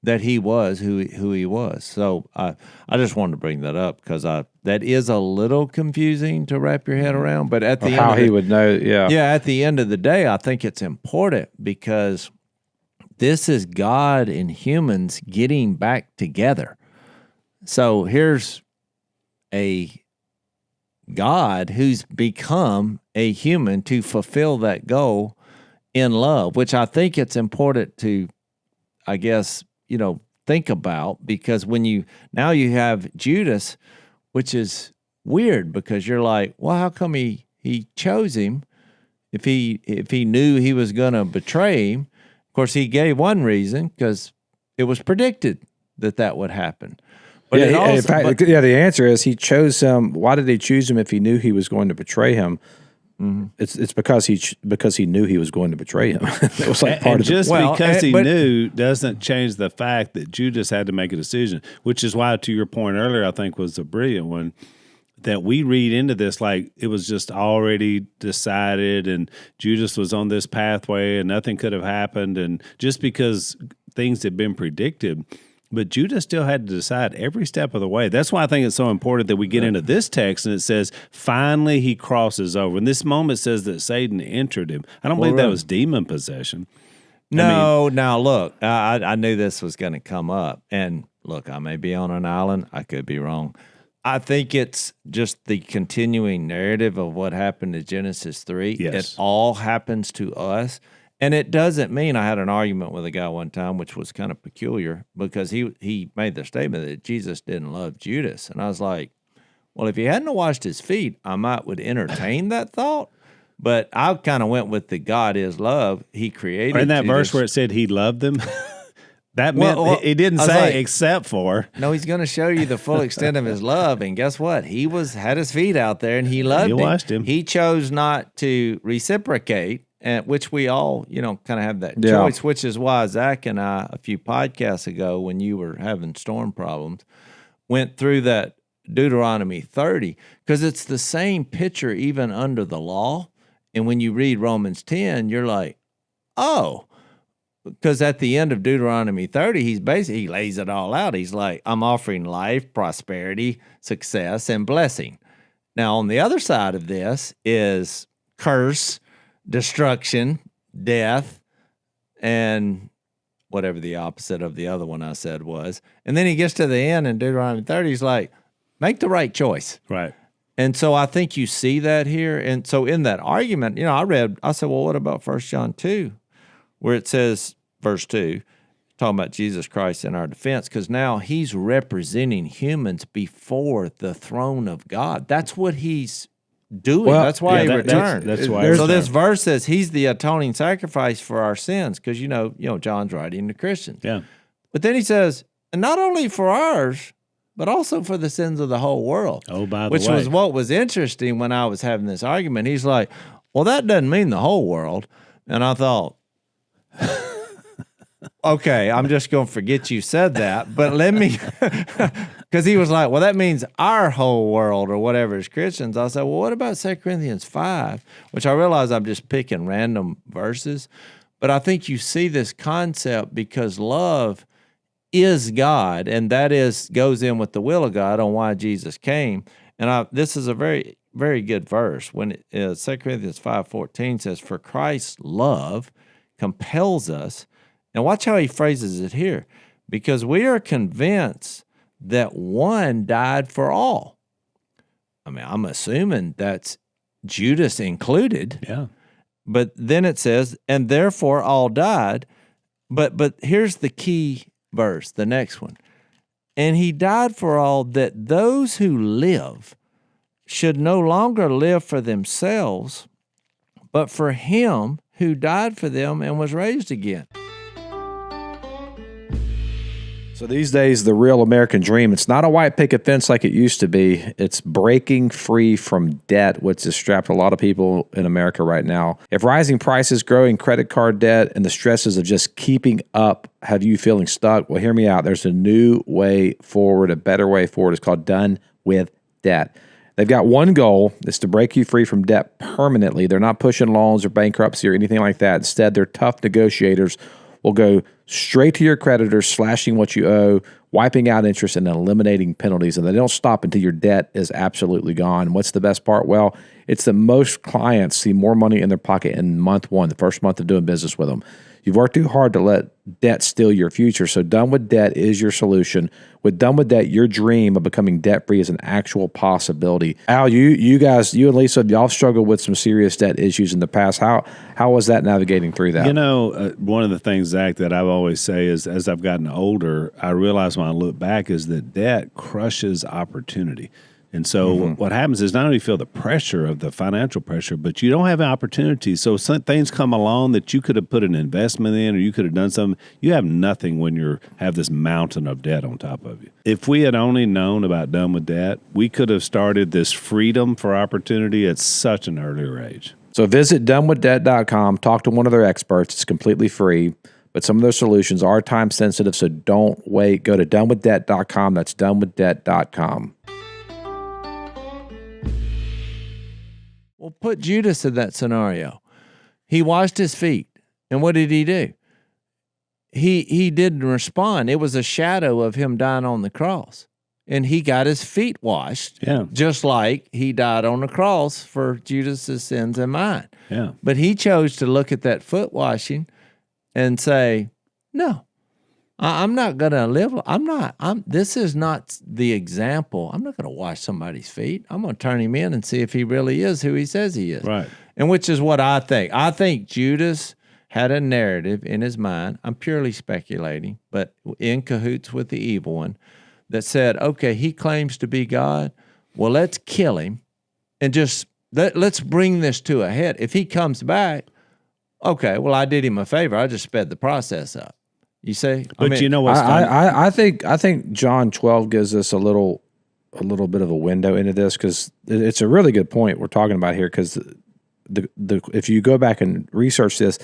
that he was who he was. So I just wanted to bring that up because that is a little confusing to wrap your head around. But at the how he would know, at the end of the day, I think it's important because this is God and humans getting back together. So here's a God who's become a human to fulfill that goal in love, which I think it's important to, I guess, think about, because when you have Judas, which is weird because you're like, well, how come he chose him if he knew he was going to betray him? Of course, he gave one reason, because it was predicted that would happen. But the answer is he chose him. Why did he choose him if he knew he was going to betray him? Mm-hmm. It's because he knew he was going to betray him. It was like part of just because he knew doesn't change the fact that Judas had to make a decision, which is why, to your point earlier, I think was a brilliant one, that we read into this like it was just already decided and Judas was on this pathway and nothing could have happened, and just because things had been predicted. But Judas still had to decide every step of the way. That's why I think it's so important that we get into this text and it says, finally he crosses over. And this moment says that Satan entered him. I don't believe that was demon possession. No, now look, I knew this was going to come up. And look, I may be on an island. I could be wrong. I think it's just the continuing narrative of what happened in Genesis 3. Yes. It all happens to us. And it doesn't mean, I had an argument with a guy one time, which was kind of peculiar, because he made the statement that Jesus didn't love Judas. And I was like, well, if he hadn't washed his feet, I would entertain that thought. But I kind of went with the God is love. He created in that Judas. verse where it said he loved them, that meant it didn't say except for. No, he's going to show you the full extent of his love. And guess what? He had his feet out there and he loved him. He washed him. He chose not to reciprocate. And which we all, kind of have that choice, which is why Zach and I, a few podcasts ago, when you were having storm problems, went through that Deuteronomy 30, because it's the same picture even under the law. And when you read Romans 10, you're like, oh, because at the end of Deuteronomy 30, he lays it all out. He's like, I'm offering life, prosperity, success, and blessing. Now, on the other side of this is curse, destruction, death, and whatever the opposite of the other one I said was. And then he gets to the end in Deuteronomy 30, he's like, make the right choice. Right. And so I think you see that here. And so in that argument, I said, well, what about 1 John 2, where it says, verse 2, talking about Jesus Christ in our defense, because now he's representing humans before the throne of God. That's what he's doing. That's why he returned. That's why. So this verse says he's the atoning sacrifice for our sins, because John's writing to Christians. Yeah. But then he says, and not only for ours, but also for the sins of the whole world. Oh, by the way. Which was what was interesting when I was having this argument. He's like, well, that doesn't mean the whole world. And I thought, okay, I'm just going to forget you said that, but let me, because he was like, well, that means our whole world or whatever as Christians. I said, well, what about 2 Corinthians 5, which I realize I'm just picking random verses, but I think you see this concept because love is God, and that goes in with the will of God on why Jesus came. And this is a very, very good verse when 2 Corinthians 5:14 says, for Christ's love compels us. And watch how he phrases it here. Because we are convinced that one died for all. I mean, I'm assuming that's Judas included. Yeah. But then it says, and therefore all died. But here's the key verse, the next one. And he died for all, that those who live should no longer live for themselves, but for him who died for them and was raised again. So these days, the real American dream, it's not a white picket fence like it used to be. It's breaking free from debt, which has strapped a lot of people in America right now. If rising prices, growing credit card debt, and the stresses of just keeping up have you feeling stuck, well, hear me out. There's a new way forward, a better way forward. It's called Done with Debt. They've got one goal. It's to break you free from debt permanently. They're not pushing loans or bankruptcy or anything like that. Instead, they're tough negotiators, will go straight to your creditors, slashing what you owe, wiping out interest, and eliminating penalties. And they don't stop until your debt is absolutely gone. What's the best part? Well, it's that most clients see more money in their pocket in month one, the first month of doing business with them. You've worked too hard to let debt steal your future. So Done with Debt is your solution. With Done with Debt, your dream of becoming debt-free is an actual possibility. Al, you guys, you and Lisa, y'all struggled with some serious debt issues in the past. How was that navigating through that? You know, one of the things, Zach, that I always say is as I've gotten older, I realize when I look back is that debt crushes opportunity. And so what happens is not only you feel the pressure of the financial pressure, but you don't have an opportunity. So some things come along that you could have put an investment in or you could have done something. You have nothing when you have this mountain of debt on top of you. If we had only known about Done with Debt, we could have started this freedom for opportunity at such an earlier age. So visit donewithdebt.com, talk to one of their experts. It's completely free, but some of their solutions are time sensitive, so don't wait. Go to donewithdebt.com. That's donewithdebt.com. Well, put Judas in that scenario. He washed his feet. And what did he do? He didn't respond. It was a shadow of him dying on the cross. And he got his feet washed, just like he died on the cross for Judas's sins and mine. Yeah. But he chose to look at that foot washing and say, no, I'm not going to live. This is not the example. I'm not going to wash somebody's feet. I'm going to turn him in and see if he really is who he says he is. Right. And which is what I think. I think Judas had a narrative in his mind. I'm purely speculating, but in cahoots with the evil one that said, okay, he claims to be God. Well, let's kill him and just let's bring this to a head. If he comes back, okay, well, I did him a favor. I just sped the process up. You see, but you know what's funny? I think John 12 gives us a little bit of a window into this because it's a really good point we're talking about here. Because if you go back and research this,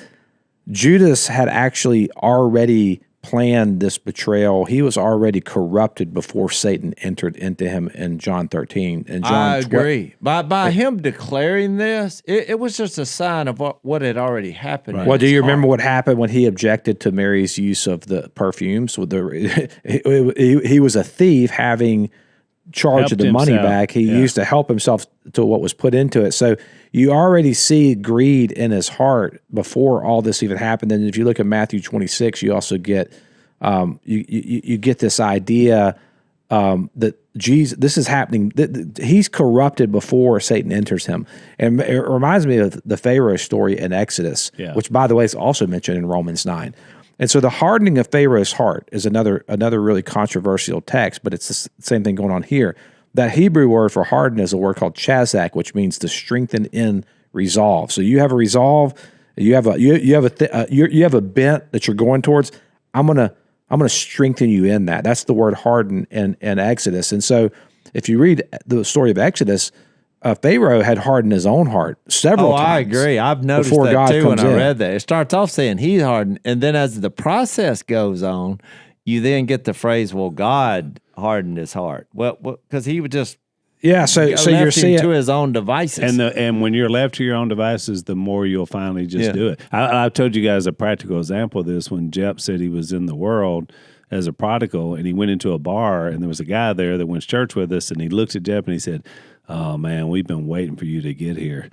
Judas had actually already planned this betrayal. He was already corrupted before Satan entered into him in John 13. And John I agree. By him declaring this, it was just a sign of what had already happened. Right. Well, do you remember what happened when he objected to Mary's use of the perfumes? With he was a thief having charge of the money back. He used to help himself to what was put into it. So you already see greed in his heart before all this even happened. And if you look at Matthew 26, you also get you get this idea that Jesus, this is happening. He's corrupted before Satan enters him. And it reminds me of the Pharaoh story in Exodus, which, by the way, is also mentioned in Romans 9. And so the hardening of Pharaoh's heart is another really controversial text, but it's the same thing going on here. That Hebrew word for harden is a word called chazak, which means to strengthen in resolve. So you have a resolve, you have a bent that you're going towards. I'm gonna strengthen you in that. That's the word harden in Exodus. And so if you read the story of Exodus, Pharaoh had hardened his own heart several times. I agree. I've noticed that God too when I in. read that. It starts off saying he hardened, and then as the process goes on, you then get the phrase, well, God hardened his heart. Well, because he would just so you're seeing to his own devices. And when you're left to your own devices, the more you'll finally just do it. I've told you guys a practical example of this when Jep said he was in the world as a prodigal, and he went into a bar, and there was a guy there that went to church with us, and he looked at Jep and he said, oh, man, we've been waiting for you to get here.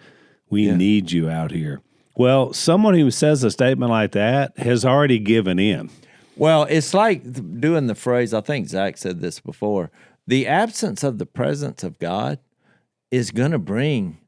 We need you out here. Well, someone who says a statement like that has already given in. Well, it's like doing the phrase, I think Zach said this before, the absence of the presence of God is going to bring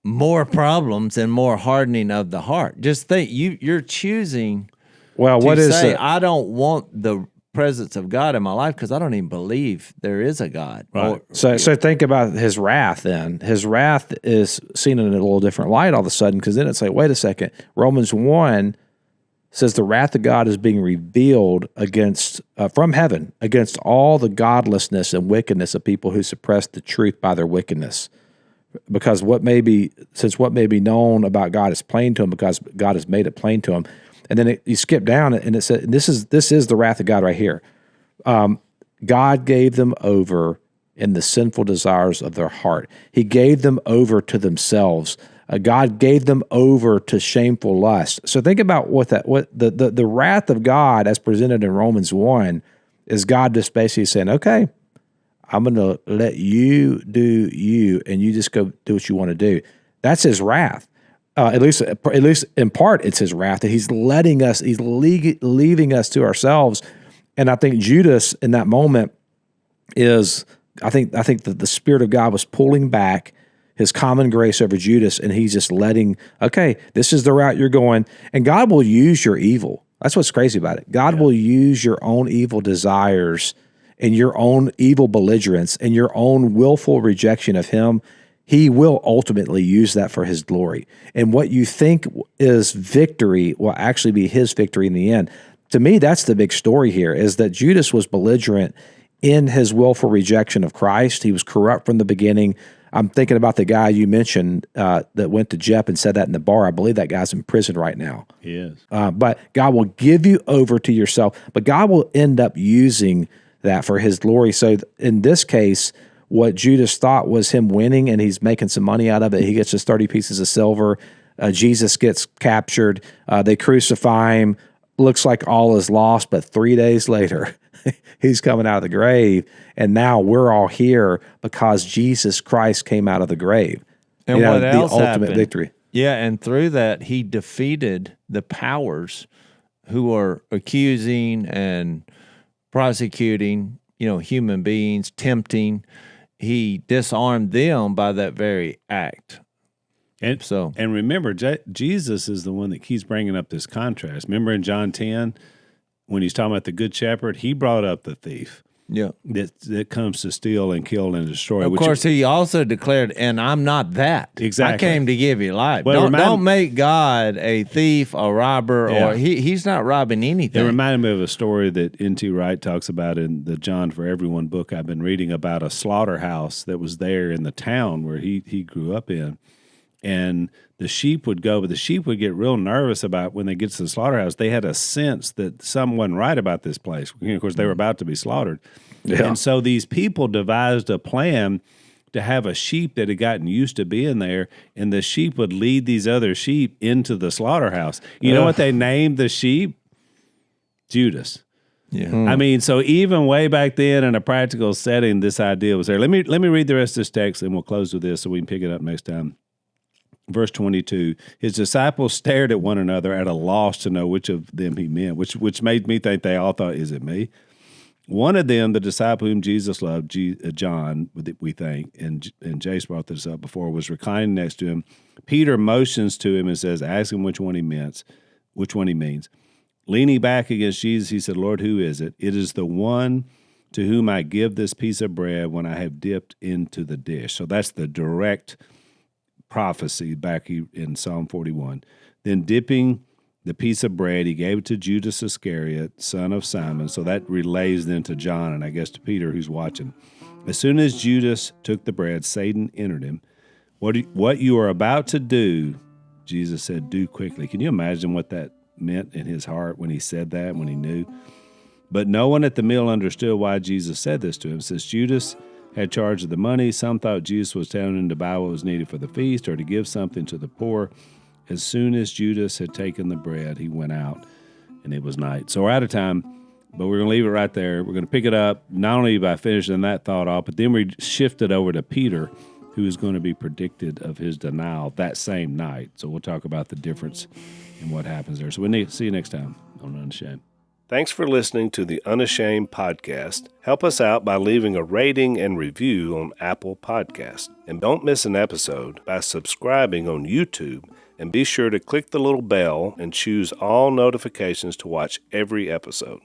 more problems and more hardening of the heart. Just think, you're choosing what to is say, it? I don't want the presence of God in my life because I don't even believe there is a God. Right. So think about his wrath then. His wrath is seen in a little different light all of a sudden, because then it's like, wait a second. Romans 1 says the wrath of God is being revealed against from heaven against all the godlessness and wickedness of people who suppress the truth by their wickedness. Because what may be known about God is plain to him, because God has made it plain to him. And then you skip down and it said, and this is the wrath of God right here. God gave them over in the sinful desires of their heart. He gave them over to themselves. God gave them over to shameful lust. So think about what the wrath of God as presented in Romans 1 is God just basically saying, okay, I'm going to let you do you, and you just go do what you want to do. That's his wrath. At least in part, it's his wrath that he's letting us, he's leaving us to ourselves. And I think Judas in that moment is, I think that the Spirit of God was pulling back his common grace over Judas, and he's just letting, okay, this is the route you're going, and God will use your evil. That's what's crazy about it. God will use your own evil desires and your own evil belligerence and your own willful rejection of him. He will ultimately use that for his glory. And what you think is victory will actually be his victory in the end. To me, that's the big story here, is that Judas was belligerent in his willful rejection of Christ. He was corrupt from the beginning. I'm thinking about the guy you mentioned that went to Jeff and said that in the bar. I believe that guy's in prison right now. He is. But God will give you over to yourself, but God will end up using that for his glory. So in this case, what Judas thought was him winning, and he's making some money out of it. He gets his 30 pieces of silver. Jesus gets captured. They crucify him. Looks like all is lost, but 3 days later, he's coming out of the grave, and now we're all here because Jesus Christ came out of the grave. And what else the ultimate happened? victory. Yeah, and through that, he defeated the powers who are accusing and prosecuting, human beings, tempting. He disarmed them by that very act. And remember, Jesus is the one that keeps bringing up this contrast. Remember in John 10, when he's talking about the good shepherd, he brought up the thief. Yeah, that comes to steal and kill and destroy. Of course, he also declared, "And I'm not that. Exactly. I came to give you life." Well, don't make God a thief, a robber, or he's not robbing anything. It reminded me of a story that N.T. Wright talks about in the John for Everyone book I've been reading, about a slaughterhouse that was there in the town where he grew up in. And the sheep would go, but the sheep would get real nervous about when they get to the slaughterhouse. They had a sense that something wasn't right about this place. Of course, they were about to be slaughtered. Yeah. And so these people devised a plan to have a sheep that had gotten used to being there, and the sheep would lead these other sheep into the slaughterhouse. You know what they named the sheep? Judas. Yeah. I mean, so even way back then in a practical setting, this idea was there. Let me read the rest of this text, and we'll close with this so we can pick it up next time. Verse 22, his disciples stared at one another at a loss to know which of them he meant, which made me think they all thought, is it me? One of them, the disciple whom Jesus loved, John, we think, and Jase brought this up before, was reclining next to him. Peter motions to him and says, ask him which one he means. Leaning back against Jesus, he said, Lord, who is it? It is the one to whom I give this piece of bread when I have dipped into the dish. So that's the direct prophecy back in Psalm 41. Then dipping the piece of bread, he gave it to Judas Iscariot, son of Simon. So that relays then to John and I guess to Peter who's watching. As soon as Judas took the bread, Satan entered him. What you are about to do, Jesus said, do quickly. Can you imagine what that meant in his heart when he said that, when he knew? But no one at the meal understood why Jesus said this to him. Since Judas had charge of the money, some thought Jesus was telling him to buy what was needed for the feast or to give something to the poor. As soon as Judas had taken the bread, he went out, and it was night. So we're out of time, but we're going to leave it right there. We're going to pick it up, not only by finishing that thought off, but then we shifted over to Peter, who is going to be predicted of his denial that same night. So we'll talk about the difference in what happens there. So we'll see you next time on Unashamed. Thanks for listening to the Unashamed podcast. Help us out by leaving a rating and review on Apple Podcasts. And don't miss an episode by subscribing on YouTube. And be sure to click the little bell and choose all notifications to watch every episode.